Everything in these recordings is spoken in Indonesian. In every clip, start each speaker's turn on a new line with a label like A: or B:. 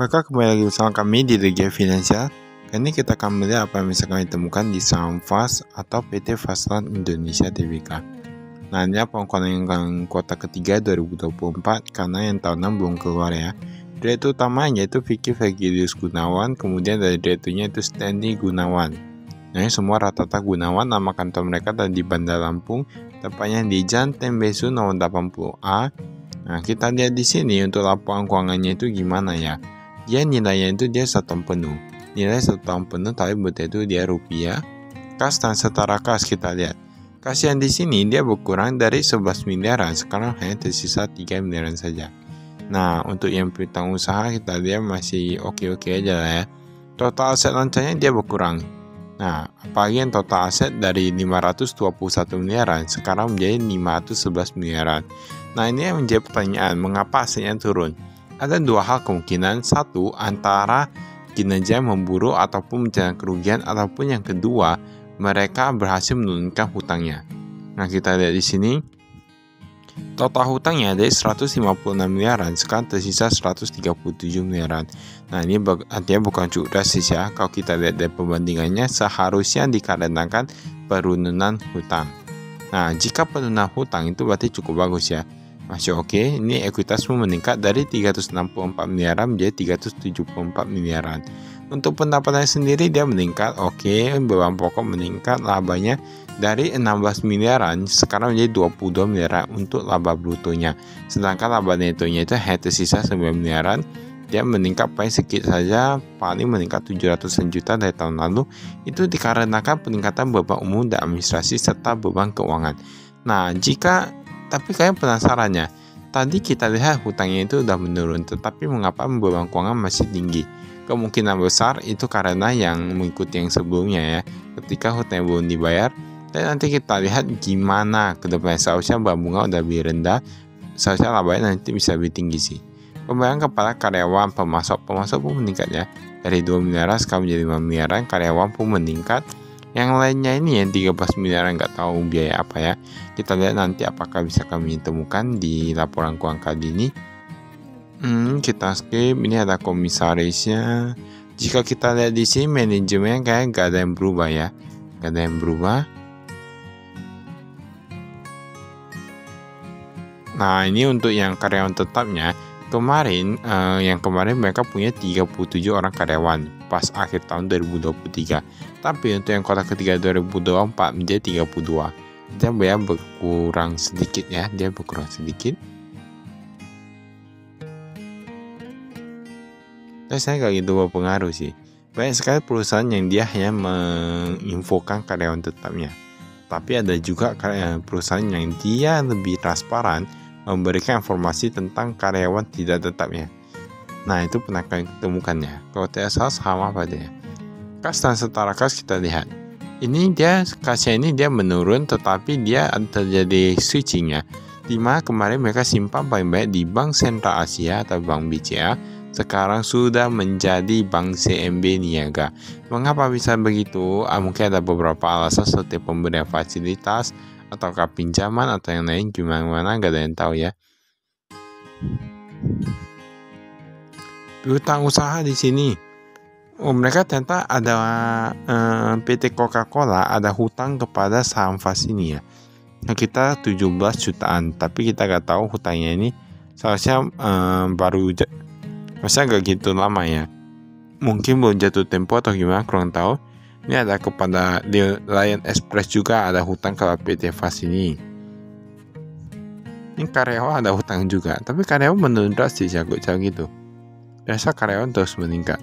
A: Maka kembali lagi bersama kami di Regia Finansial. Kali ini kita akan melihat apa yang bisa kami temukan di saham FAS atau PT Fasland Indonesia Tbk. Nah, ini pengukuran kuartal ketiga 2024 karena yang tahunan belum keluar ya. Direktur utamanya itu Vicky Vergilius Gunawan, kemudian dari direkturnya itu Stanley Gunawan. Nah, ini semua rata-rata Gunawan, nama kantor mereka ada di Bandar Lampung, tepatnya di Jalan Tembesu nomor 80A. Nah, kita lihat di sini untuk laporan keuangannya itu gimana ya. Dia nilainya itu dia 1 tahun penuh. Nilai 1 tahun penuh tapi betul itu dia rupiah. Kas dan setara kas kita lihat. Kas yang di sini dia berkurang dari 11 miliaran, sekarang hanya tersisa 3 miliaran saja. Nah, untuk yang piutang usaha kita lihat masih oke-oke aja lah ya. Total aset lancanya dia berkurang. Nah, apalagi yang total aset dari 521 miliaran sekarang menjadi 511 miliaran. Nah, ini yang menjadi pertanyaan, mengapa asetnya turun? Ada dua hal kemungkinan. Satu, antara kinerja memburuk ataupun mencapai kerugian, ataupun yang kedua, mereka berhasil menurunkan hutangnya. Nah, kita lihat di sini total hutangnya dari 156 miliaran, sekarang tersisa 137 miliaran. Nah, ini artinya bukan cukup drastis ya. Kalau kita lihat dari perbandingannya, seharusnya dikarenakan penurunan hutang. Nah, jika penurunan hutang itu berarti cukup bagus ya. Masih oke. Ini ekuitas pun meningkat dari 364 miliaran menjadi 374 miliaran. Untuk pendapatan sendiri dia meningkat, oke, beban pokok meningkat, labanya dari 16 miliaran sekarang menjadi 22 miliaran untuk laba brutonya. Sedangkan laba netonya itu hanya tersisa 9 miliaran. Dia meningkat paling sedikit saja, paling meningkat 700 juta dari tahun lalu. Itu dikarenakan peningkatan beban umum dan administrasi serta beban keuangan. Nah, tapi kalian penasarannya, tadi kita lihat hutangnya itu udah menurun, tetapi mengapa beban keuangan masih tinggi? Kemungkinan besar itu karena yang mengikuti yang sebelumnya ya, ketika hutang belum dibayar. Dan nanti kita lihat gimana ke depannya, seharusnya bunga udah lebih rendah, seharusnya labanya nanti bisa lebih tinggi sih. Pembayaran kepada karyawan, pemasok pun meningkat ya, dari 2 miliaran sekarang menjadi 5 miliaran, karyawan pun meningkat. Yang lainnya ini yang 13 miliaran nggak tahu biaya apa ya. Kita lihat nanti apakah bisa kami temukan di laporan keuangan kali ini. Kita skip. Ini ada komisarisnya. Jika kita lihat di sini manajemen kayak nggak ada yang berubah ya, nggak ada yang berubah. Nah, ini untuk yang karyawan tetapnya. Yang kemarin mereka punya 37 orang karyawan pas akhir tahun 2023. Tapi untuk yang kuartal ketiga 2024 menjadi 32. Dia berkurang sedikit ya, Dan saya nggak gitu berpengaruh sih. Banyak sekali perusahaan yang dia hanya menginfokan karyawan tetapnya. Tapi ada juga perusahaan yang dia lebih transparan, memberikan informasi tentang karyawan tidak tetapnya. Nah, itu pernah kalian temukannya. Kalau tidak salah sama apa dia? Kas dan setara kas kita lihat. Ini kasnya ini dia menurun, tetapi dia terjadi switching ya. Dimana kemarin mereka simpan paling banyak di Bank Sentral Asia atau Bank BCA, sekarang sudah menjadi Bank CMB Niaga. Mengapa bisa begitu? Mungkin ada beberapa alasan seperti pemberian fasilitas, ataukah pinjaman atau yang lain, gimana nggak ada yang tahu ya. Piutang usaha di sini. Mereka ternyata ada PT Coca-Cola ada hutang kepada saham FAS ini ya. Nah, kita 17 jutaan, tapi kita nggak tahu hutangnya ini seharusnya masa nggak gitu lama ya. Mungkin belum jatuh tempo atau gimana, kurang tahu. Ini ada kepada Lion Express juga ada hutang ke PT FAS ini. Ini karyawan ada hutang juga, tapi karyawan menurun drastis ya, kok gitu. Biasa karyawan terus meningkat.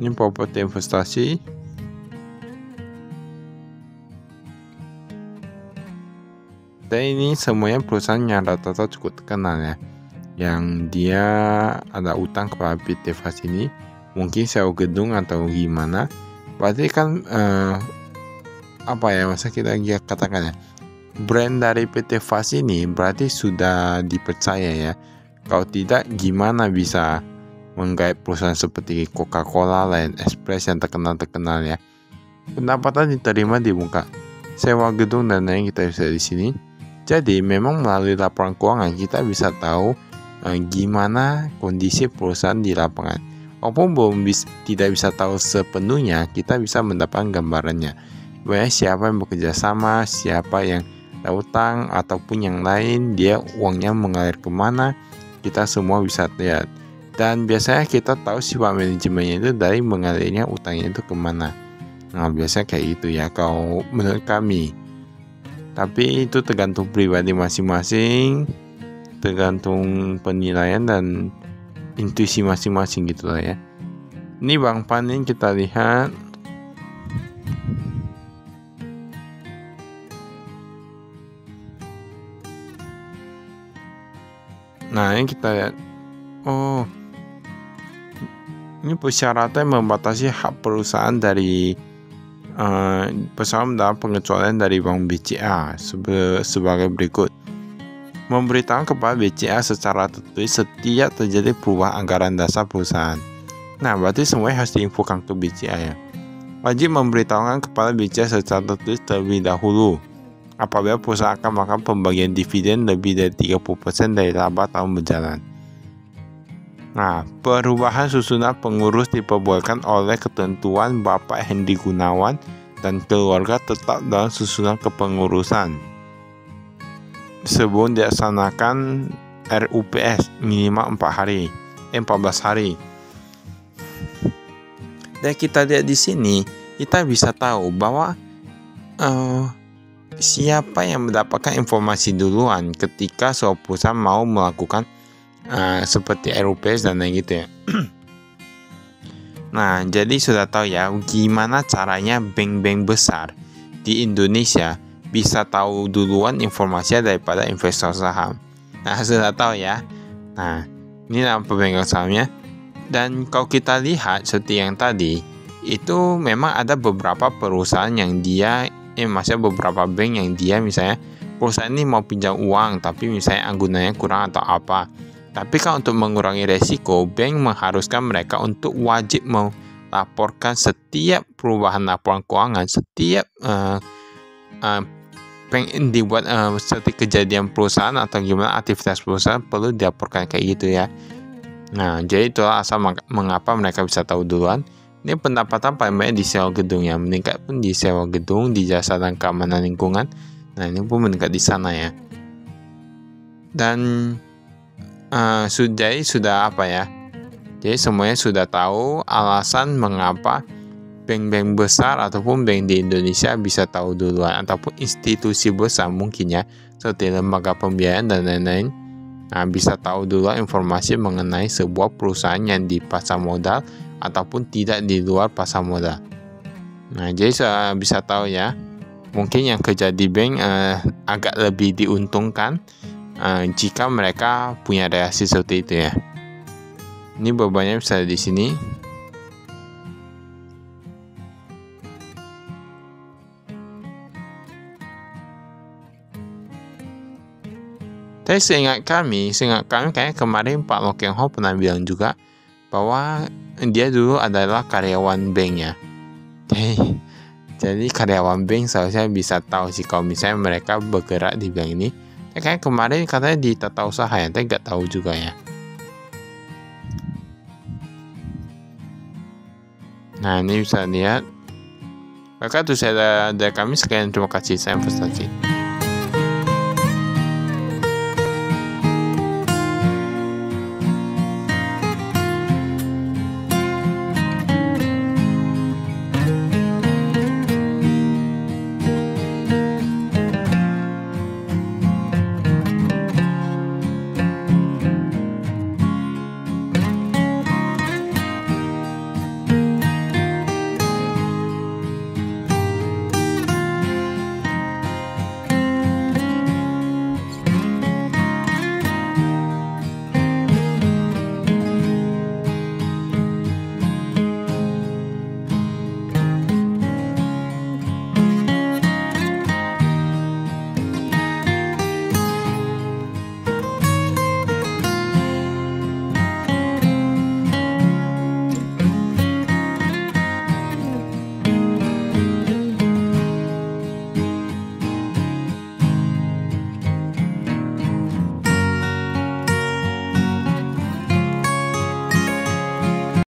A: Ini properti investasi. Dan ini semuanya perusahaan yang rata-rata cukup terkenal ya, yang dia ada utang kepada PT FAS ini. Mungkin sewa gedung atau gimana. Berarti kan masa kita katakan ya, brand dari PT FAS ini berarti sudah dipercaya ya. Kalau tidak, gimana bisa menggait perusahaan seperti Coca-Cola, Lion Express yang terkenal ya. Pendapatan diterima di muka sewa gedung dan lain kita bisa di sini. Jadi memang melalui laporan keuangan kita bisa tahu gimana kondisi perusahaan di lapangan. Walaupun tidak bisa tahu sepenuhnya, kita bisa mendapatkan gambarannya. Bahwa siapa yang bekerja sama, siapa yang utang ataupun yang lain, dia uangnya mengalir kemana, kita semua bisa lihat. Dan biasanya kita tahu sifat manajemennya itu dari mengalirnya utangnya itu kemana. Nah, biasanya kayak gitu ya kalau menurut kami. Tapi itu tergantung pribadi masing-masing, tergantung penilaian dan intuisi masing-masing gitu lah ya. Ini Bang Panin kita lihat. Nah, ini kita lihat. Oh, ini persyaratan membatasi hak perusahaan dari perusahaan dalam pengecualian dari Bank BCA sebagai berikut. Memberitahukan kepada BCA secara tertulis setiap terjadi perubahan anggaran dasar perusahaan. Nah, berarti semuanya harus diinfokan ke BCA ya. Wajib memberitahukan kepada BCA secara tertulis terlebih dahulu apabila perusahaan akan melakukan pembagian dividen lebih dari 30% dari laba tahun berjalan. Nah, perubahan susunan pengurus diperbolehkan oleh ketentuan Bapak Hendy Gunawan dan keluarga tetap dalam susunan kepengurusan sebelum dilaksanakan RUPS minimal 14 hari. Dan kita lihat di sini, kita bisa tahu bahwa siapa yang mendapatkan informasi duluan ketika sebuah perusahaan mau melakukan seperti RUPS dan lain gitu ya. Nah, jadi sudah tahu ya gimana caranya bank-bank besar di Indonesia bisa tahu duluan informasinya daripada investor saham. Nah, sudah tahu ya. Nah, ini dalam pemegang sahamnya. Dan kalau kita lihat seperti yang tadi, itu memang ada beberapa perusahaan yang maksudnya beberapa bank yang dia misalnya perusahaan ini mau pinjam uang tapi misalnya anggunannya kurang atau apa. Tapi kalau untuk mengurangi resiko, bank mengharuskan mereka untuk wajib melaporkan setiap perubahan laporan keuangan, setiap pengen dibuat seperti kejadian perusahaan atau gimana aktivitas perusahaan perlu dilaporkan kayak gitu ya. Nah, jadi itulah asal mengapa mereka bisa tahu duluan. Ini pendapatan paling banyak di sewa gedung ya, meningkat pun di sewa gedung, di jasa dan keamanan lingkungan. Nah, ini pun meningkat di sana ya. Dan sudah apa ya? Jadi semuanya sudah tahu alasan mengapa bank-bank besar ataupun bank di Indonesia bisa tahu duluan, ataupun institusi besar mungkin ya seperti lembaga pembiayaan dan lain-lain. Nah, bisa tahu duluan informasi mengenai sebuah perusahaan yang di pasar modal ataupun tidak di luar pasar modal. Nah, jadi saya bisa tahu ya, mungkin yang kerja di bank agak lebih diuntungkan jika mereka punya reaksi seperti itu ya. Ini bebannya bisa di sini. Tapi seingat kami kayaknya kemarin Pak Lo Keng Ho pernah bilang juga bahwa dia dulu adalah karyawan bank ya. Jadi karyawan bank seharusnya bisa tahu sih kalau misalnya mereka bergerak di bank ini. Kayaknya kemarin katanya di tata usaha ya, tapi nggak tahu juga ya. Nah, ini bisa lihat. Maka itu saya dari kami, sekian, terima kasih, saya investasi.